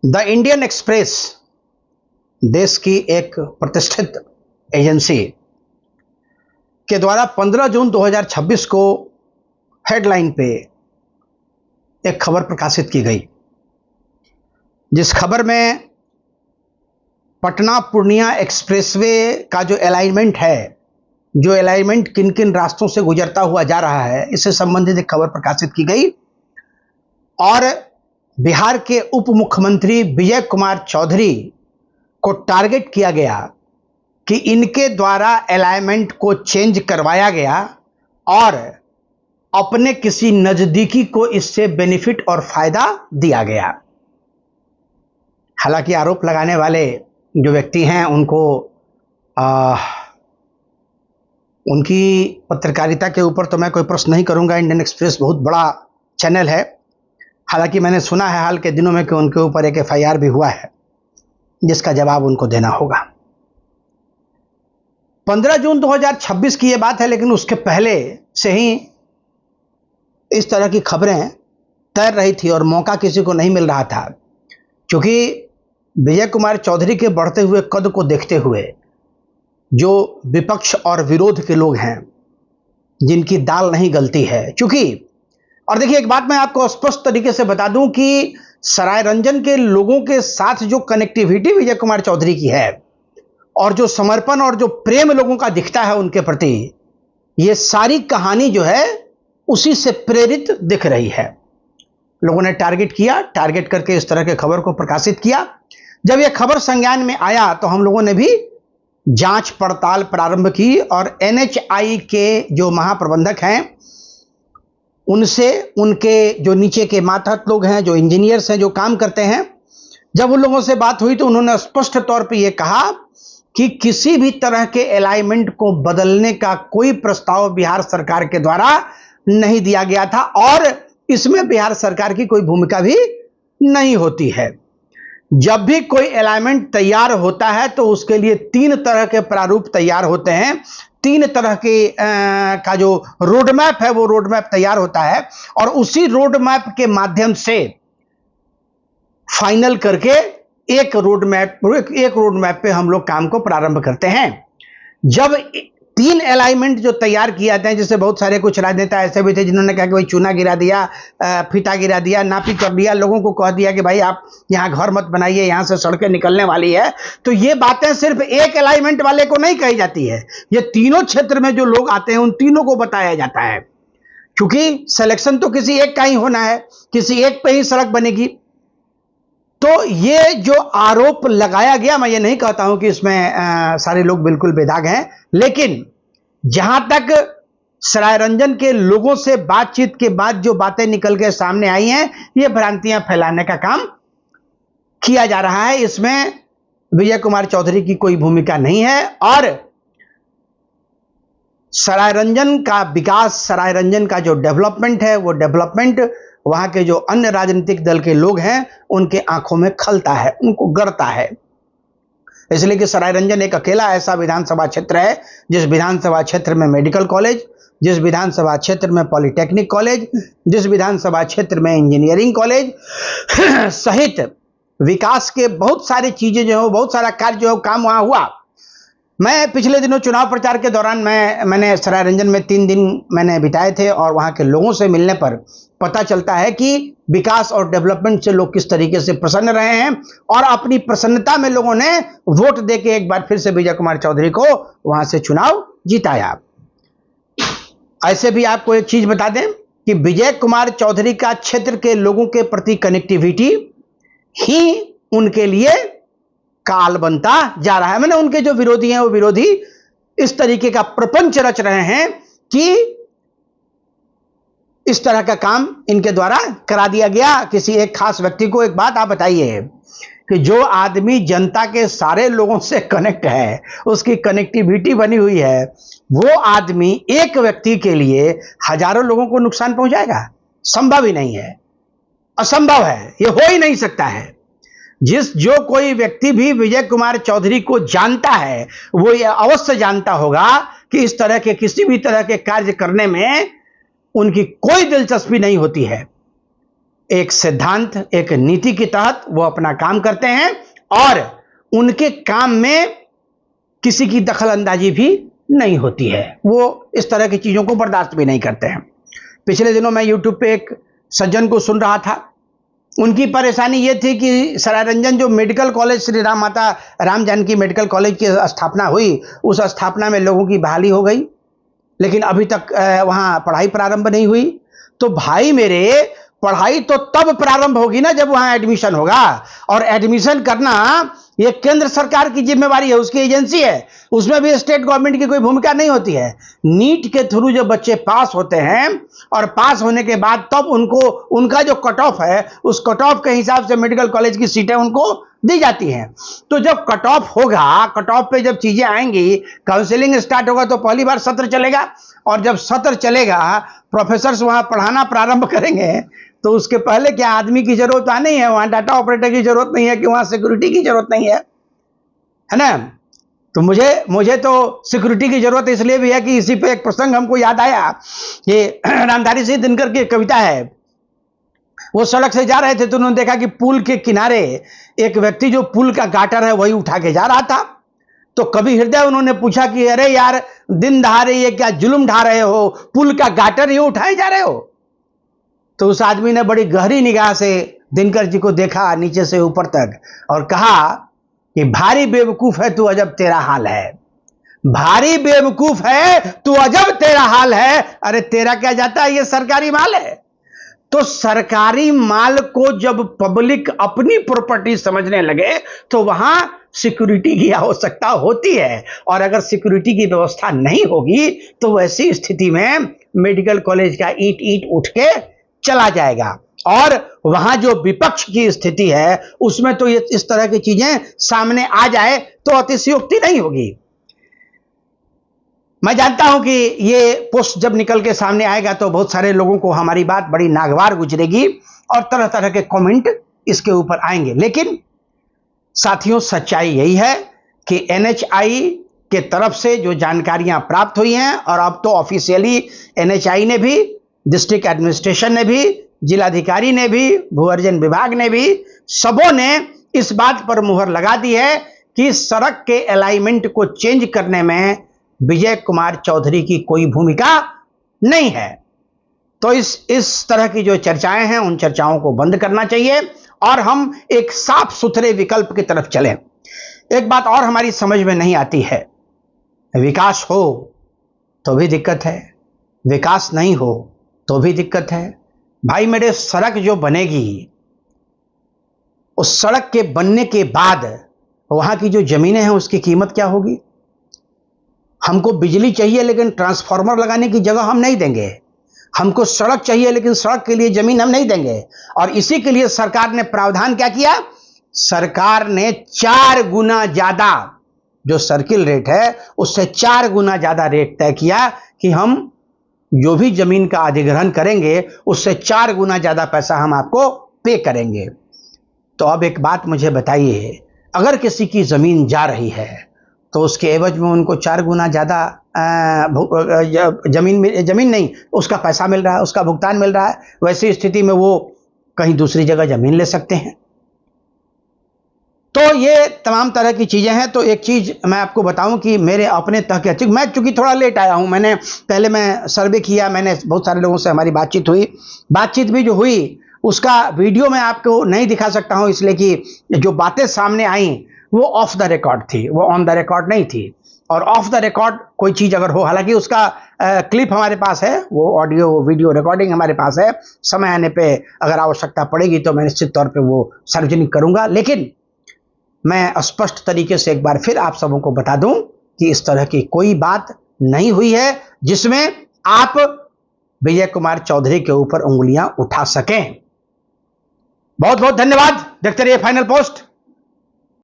The Indian express देश की एक प्रतिष्ठित एजेंसी के द्वारा 15 जून 2026 को हेडलाइन पे एक खबर प्रकाशित की गई, जिस खबर में पटना पूर्णिया एक्सप्रेसवे का जो अलाइनमेंट है, जो अलाइनमेंट किन किन रास्तों से गुजरता हुआ जा रहा है, इससे संबंधित एक खबर प्रकाशित की गई और बिहार के उप मुख्यमंत्री विजय कुमार चौधरी को टारगेट किया गया कि इनके द्वारा अलाइनमेंट को चेंज करवाया गया और अपने किसी नजदीकी को इससे बेनिफिट और फायदा दिया गया। हालांकि आरोप लगाने वाले जो व्यक्ति हैं उनको उनकी पत्रकारिता के ऊपर तो मैं कोई प्रश्न नहीं करूंगा। इंडियन एक्सप्रेस बहुत बड़ा चैनल है। हालांकि मैंने सुना है हाल के दिनों में कि उनके ऊपर एक FIR भी हुआ है, जिसका जवाब उनको देना होगा। 15 जून 2026 की यह बात है, लेकिन उसके पहले से ही इस तरह की खबरें तैर रही थी और मौका किसी को नहीं मिल रहा था, क्योंकि विजय कुमार चौधरी के बढ़ते हुए कद को देखते हुए जो विपक्ष और विरोध के लोग हैं, जिनकी दाल नहीं गलती है, क्योंकि और देखिए एक बात मैं आपको स्पष्ट तरीके से बता दूं कि सरायरंजन के लोगों के साथ जो कनेक्टिविटी विजय कुमार चौधरी की है और जो समर्पण और जो प्रेम लोगों का दिखता है उनके प्रति, ये सारी कहानी जो है उसी से प्रेरित दिख रही है। लोगों ने टारगेट किया, टारगेट करके इस तरह के खबर को प्रकाशित किया। जब यह खबर संज्ञान में आया तो हम लोगों ने भी जांच पड़ताल प्रारंभ की और NHI के जो महाप्रबंधक हैं उनसे, उनके जो नीचे के मातहत लोग हैं, जो इंजीनियर्स हैं, जो काम करते हैं, जब उन लोगों से बात हुई तो उन्होंने स्पष्ट तौर पे ये कहा कि किसी भी तरह के अलाइनमेंट को बदलने का कोई प्रस्ताव बिहार सरकार के द्वारा नहीं दिया गया था और इसमें बिहार सरकार की कोई भूमिका भी नहीं होती है। जब भी कोई अलाइनमेंट तैयार होता है तो उसके लिए 3 तरह के प्रारूप तैयार होते हैं, 3 तरह के का जो रोड मैप है वो रोड मैप तैयार होता है और उसी रोड मैप के माध्यम से फाइनल करके एक रोड मैप पे हम लोग काम को प्रारंभ करते हैं। जब 3 अलाइनमेंट जो तैयार किए जाते हैं, जैसे बहुत सारे कुछ राजनेता ऐसे भी थे जिन्होंने कहा कि भाई चूना गिरा दिया, फीता गिरा दिया, नापी कर दिया, लोगों को कह दिया कि भाई आप यहां घर मत बनाइए, यहां से सड़कें निकलने वाली है। तो ये बातें सिर्फ एक अलाइनमेंट वाले को नहीं कही जाती है, ये तीनों क्षेत्र में जो लोग आते हैं उन तीनों को बताया जाता है, क्योंकि सिलेक्शन तो किसी एक का ही होना है, किसी एक पे ही सड़क बनेगी। तो ये जो आरोप लगाया गया, मैं ये नहीं कहता हूं कि इसमें सारे लोग बिल्कुल बेदाग हैं, लेकिन जहां तक सरायरंजन के लोगों से बातचीत के बाद जो बातें निकल के सामने आई हैं, ये भ्रांतियां फैलाने का काम किया जा रहा है। इसमें विजय कुमार चौधरी की कोई भूमिका नहीं है और सरायरंजन का विकास, सरायरंजन का जो डेवलपमेंट है, वो डेवलपमेंट वहां के जो अन्य राजनीतिक दल के लोग हैं उनके आंखों में खलता है, उनको गड़ता है। इसलिए कि सरायरंजन एक अकेला ऐसा विधानसभा क्षेत्र है जिस विधानसभा क्षेत्र में मेडिकल कॉलेज, जिस विधानसभा क्षेत्र में पॉलिटेक्निक कॉलेज, जिस विधानसभा क्षेत्र में इंजीनियरिंग कॉलेज सहित विकास के बहुत सारी चीजें जो है, बहुत सारा कार्य जो है काम वहां हुआ। मैं पिछले दिनों चुनाव प्रचार के दौरान मैंने सरायरंजन में 3 दिन मैंने बिताए थे और वहां के लोगों से मिलने पर पता चलता है कि विकास और डेवलपमेंट से लोग किस तरीके से प्रसन्न रहे हैं और अपनी प्रसन्नता में लोगों ने वोट देके एक बार फिर से विजय कुमार चौधरी को वहां से चुनाव जिताया। ऐसे भी आपको एक चीज बता दें कि विजय कुमार चौधरी का क्षेत्र के लोगों के प्रति कनेक्टिविटी ही उनके लिए काल बनता जा रहा है। मैंने उनके जो विरोधी हैं वो विरोधी इस तरीके का प्रपंच रच रहे हैं कि इस तरह का काम इनके द्वारा करा दिया गया किसी एक खास व्यक्ति को। एक बात आप बताइए कि जो आदमी जनता के सारे लोगों से कनेक्ट है, उसकी कनेक्टिविटी बनी हुई है, वो आदमी एक व्यक्ति के लिए हजारों लोगों को नुकसान पहुंचाएगा? संभव ही नहीं है, असंभव है, ये हो ही नहीं सकता है। जो कोई व्यक्ति भी विजय कुमार चौधरी को जानता है वो ये अवश्य जानता होगा कि इस तरह के किसी भी तरह के कार्य करने में उनकी कोई दिलचस्पी नहीं होती है। एक सिद्धांत, एक नीति के तहत वो अपना काम करते हैं और उनके काम में किसी की दखल अंदाजी भी नहीं होती है। वो इस तरह की चीजों को बर्दाश्त भी नहीं करते हैं। पिछले दिनों मैं यूट्यूब पे एक सज्जन को सुन रहा था। उनकी परेशानी ये थी कि सरायरंजन जो मेडिकल कॉलेज श्री राम माता राम जानकी मेडिकल कॉलेज की स्थापना हुई, उस स्थापना में लोगों की बहाली हो गई, लेकिन अभी तक वहां पढ़ाई प्रारंभ नहीं हुई। तो भाई मेरे, पढ़ाई तो तब प्रारंभ होगी ना जब वहां एडमिशन होगा, और एडमिशन करना ये केंद्र सरकार की जिम्मेवारी है, उसकी एजेंसी है, उसमें भी स्टेट गवर्नमेंट की कोई भूमिका नहीं होती है। नीट के थ्रू जब बच्चे पास होते हैं और पास होने के बाद तब उनको उनका जो कट ऑफ है, उस कट ऑफ के हिसाब से मेडिकल कॉलेज की सीटें उनको दी जाती हैं। तो जब कट ऑफ होगा, कट ऑफ पे जब चीजें आएंगी, काउंसलिंग स्टार्ट होगा, तो पहली बार सत्र चलेगा, और जब सत्र चलेगा, प्रोफेसर वहां पढ़ाना प्रारंभ करेंगे, तो उसके पहले क्या आदमी की जरूरत नहीं है, वहां डाटा ऑपरेटर की जरूरत नहीं है, कि वहां सिक्योरिटी की जरूरत नहीं है ना। तो मुझे तो सिक्योरिटी की जरूरत इसलिए भी है कि इसी पे एक प्रसंग हमको याद आया। ये रामधारी सिंह दिनकर की कविता है। वो सड़क से जा रहे थे तो उन्होंने देखा कि पुल के किनारे एक व्यक्ति जो पुल का गाटर है वही उठा के जा रहा था। तो कवि हृदय उन्होंने पूछा कि अरे यार, दिन दहाड़े ये क्या जुल्म ढा रहे हो, पुल का गाटर ये उठाए जा रहे हो। तो उस आदमी ने बड़ी गहरी निगाह से दिनकर जी को देखा नीचे से ऊपर तक, और कहा कि भारी बेवकूफ है तू, अजब तेरा हाल है। भारी बेवकूफ है तू, अजब तेरा हाल है। अरे तेरा क्या जाता है, ये सरकारी माल है। तो सरकारी माल को जब पब्लिक अपनी प्रॉपर्टी समझने लगे तो वहां सिक्योरिटी की आवश्यकता होती है, और अगर सिक्योरिटी की व्यवस्था नहीं होगी तो वैसी स्थिति में मेडिकल कॉलेज का ईंट ईंट उठ के चला जाएगा, और वहां जो विपक्ष की स्थिति है उसमें तो ये इस तरह की चीजें सामने आ जाए तो अतिशयोक्ति नहीं होगी। मैं जानता हूं कि ये पोस्ट जब निकल के सामने आएगा तो बहुत सारे लोगों को हमारी बात बड़ी नागवार गुजरेगी और तरह तरह के कमेंट इसके ऊपर आएंगे, लेकिन साथियों सच्चाई यही है कि NHI के तरफ से जो जानकारियां प्राप्त हुई हैं, और अब तो ऑफिशियली NHI ने भी, डिस्ट्रिक्ट एडमिनिस्ट्रेशन ने भी, जिलाधिकारी ने भी, भूअर्जन विभाग ने भी, सबों ने इस बात पर मुहर लगा दी है कि सड़क के अलाइनमेंट को चेंज करने में विजय कुमार चौधरी की कोई भूमिका नहीं है। तो इस तरह की जो चर्चाएं हैं उन चर्चाओं को बंद करना चाहिए और हम एक साफ सुथरे विकल्प की तरफ चलें। एक बात और हमारी समझ में नहीं आती है, विकास हो तो भी दिक्कत है, विकास नहीं हो तो भी दिक्कत है। भाई मेरे, सड़क जो बनेगी, उस सड़क के बनने के बाद वहां की जो जमीनें हैं उसकी कीमत क्या होगी। हमको बिजली चाहिए लेकिन ट्रांसफार्मर लगाने की जगह हम नहीं देंगे। हमको सड़क चाहिए लेकिन सड़क के लिए जमीन हम नहीं देंगे। और इसी के लिए सरकार ने प्रावधान क्या किया, सरकार ने 4 गुना ज्यादा, जो सर्किल रेट है उससे 4 गुना ज्यादा रेट तय किया कि हम जो भी जमीन का अधिग्रहण करेंगे उससे 4 गुना ज्यादा पैसा हम आपको पे करेंगे। तो अब एक बात मुझे बताइए, अगर किसी की जमीन जा रही है तो उसके एवज में उनको 4 गुना ज्यादा जमीन नहीं, उसका पैसा मिल रहा है, उसका भुगतान मिल रहा है। वैसी स्थिति में वो कहीं दूसरी जगह जमीन ले सकते हैं। तो ये तमाम तरह की चीजें हैं। तो एक चीज मैं आपको बताऊं कि मेरे अपने तहकीक, मैं चूंकि थोड़ा लेट आया हूं, मैं सर्वे किया, मैंने बहुत सारे लोगों से हमारी बातचीत भी जो हुई उसका वीडियो मैं आपको नहीं दिखा सकता हूं, इसलिए कि जो बातें सामने आई वो ऑफ द रिकॉर्ड थी, वो ऑन द रिकॉर्ड नहीं थी। और ऑफ द रिकॉर्ड कोई चीज अगर हो, हालांकि उसका क्लिप हमारे पास है, वो ऑडियो वीडियो रिकॉर्डिंग हमारे पास है, समय आने पे अगर आवश्यकता पड़ेगी तो मैं निश्चित तौर पे वो सार्वजनिक करूंगा। लेकिन मैं स्पष्ट तरीके से एक बार फिर आप सबों को बता दूं कि इस तरह की कोई बात नहीं हुई है जिसमें आप विजय कुमार चौधरी के ऊपर उंगलियां उठा सकें। बहुत बहुत धन्यवाद। देखते रहिए फाइनल पोस्ट।